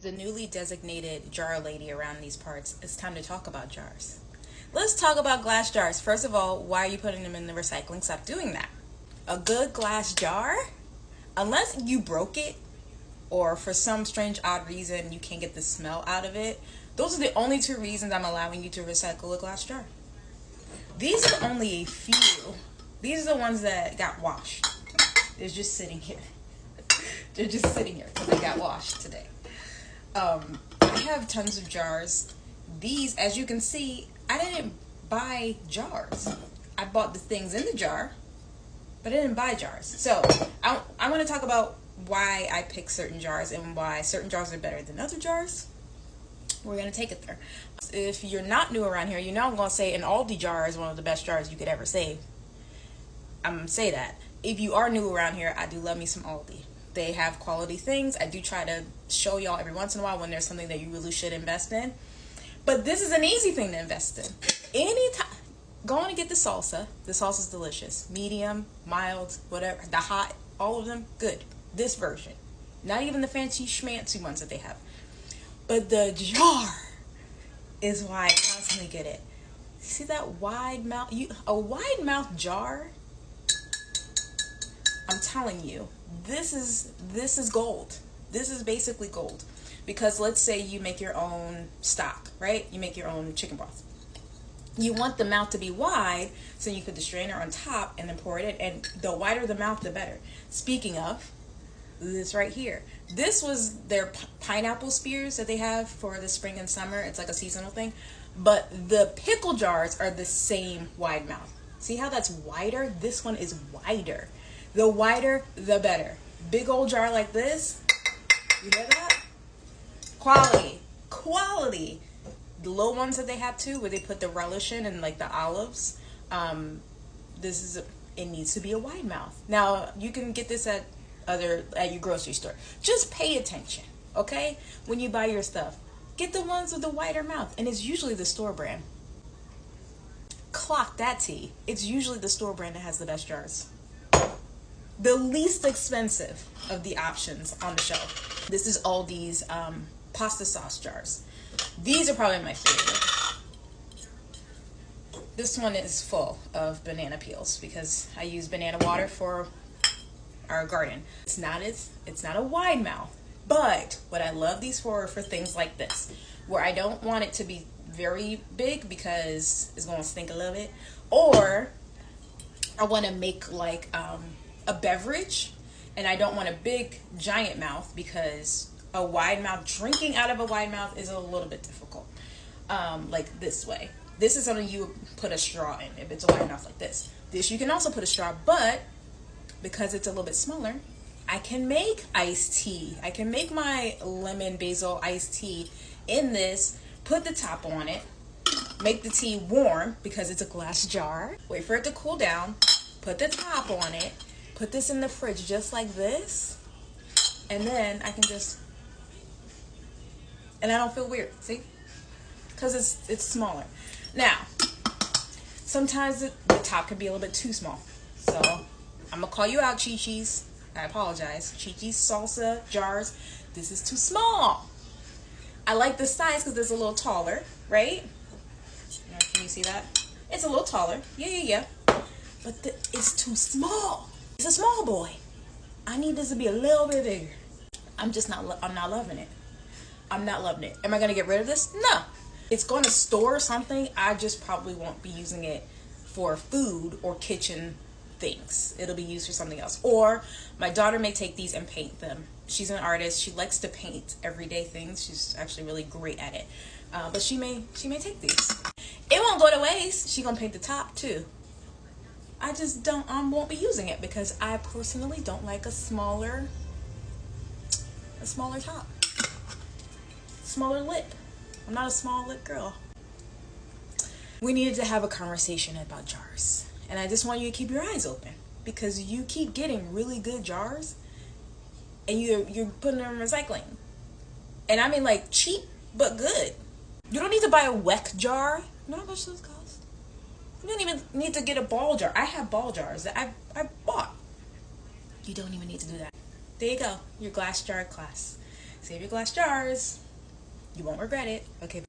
The newly designated jar lady around these parts, it's time to talk about jars. Let's talk about glass jars. First of all, why are you putting them in the recycling? Stop doing that. A good glass jar, unless you broke it or for some strange odd reason you can't get the smell out of it, those are the only two reasons I'm allowing you to recycle a glass jar. These are only a few. These are the ones that got washed. They're just sitting here. They're just sitting here because they got washed today. I have tons of jars. These, as you can see, I didn't buy jars. I bought the things in the jar, but I didn't buy jars. So I want to talk about why I pick certain jars and why certain jars are better than other jars. We're going to take it there. If you're not new around here, you know I'm going to say an Aldi jar is one of the best jars you could ever save. I'm going to say that. If you are new around here, I do love me some Aldi. They have quality things. I do try to show y'all every once in a while when there's something that you really should invest in. But this is an easy thing to invest in. Anytime, go on and get the salsa. The salsa's delicious. Medium, mild, whatever. The hot, all of them, good. This version. Not even the fancy schmancy ones that they have. But the jar is why I constantly get it. See that wide mouth? A wide mouth jar, I'm telling you, this is gold. This is basically gold. Because let's say you make your own stock, right? You make your own chicken broth. You want the mouth to be wide, so you put the strainer on top and then pour it in. And the wider the mouth, the better. Speaking of, this right here. This was their pineapple spears that they have for the spring and summer. It's like a seasonal thing. But the pickle jars are the same wide mouth. See how that's wider? This one is wider. The wider, the better. Big old jar like this. You hear that? Quality. Quality. The little ones that they have too, where they put the relish in and like the olives. It needs to be a wide mouth. Now, you can get this at your grocery store. Just pay attention, okay? When you buy your stuff. Get the ones with the wider mouth. And it's usually the store brand. Clock that tea. It's usually the store brand that has the best jars. The least expensive of the options on the shelf. This is Aldi's pasta sauce jars. These are probably my favorite. This one is full of banana peels because I use banana water for our garden. It's not a wide mouth, but what I love these for are for things like this, where I don't want it to be very big because it's going to stink a little bit, or I want to make like a beverage, and I don't want a big giant mouth because a wide mouth, drinking out of a wide mouth is a little bit difficult. Like this way. This is something you would put a straw in if it's a wide mouth like this. This you can also put a straw, but because it's a little bit smaller, I can make iced tea. I can make my lemon basil iced tea in this, put the top on it, make the tea warm because it's a glass jar, wait for it to cool down, put the top on it, put this in the fridge just like this, and then I can just, and I don't feel weird, see? Because it's smaller. Now, sometimes the top can be a little bit too small. So, I'm going to call you out, Chi-Chi's. I apologize. Chi-Chi's salsa jars. This is too small. I like this size because it's a little taller, right? Can you see that? It's a little taller. Yeah. But it's too small. It's a small boy. I need this to be a little bit bigger. I'm not loving it. I'm not loving it. Am I going to get rid of this? No. It's going to store something. I just probably won't be using it for food or kitchen things. It'll be used for something else. Or my daughter may take these and paint them. She's an artist. She likes to paint everyday things. She's actually really great at it. But she may take these. It won't go to waste. She's going to paint the top too. I just won't be using it because I personally don't like a smaller top. Smaller lip. I'm not a small lip girl. We needed to have a conversation about jars. And I just want you to keep your eyes open because you keep getting really good jars and you're putting them in recycling. And I mean like cheap but good. You don't need to buy a WEC jar. You know how much those cost? You don't even need to get a ball jar. I have ball jars that I bought. You don't even need to do that. There you go. Your glass jar class. Save your glass jars. You won't regret it. Okay.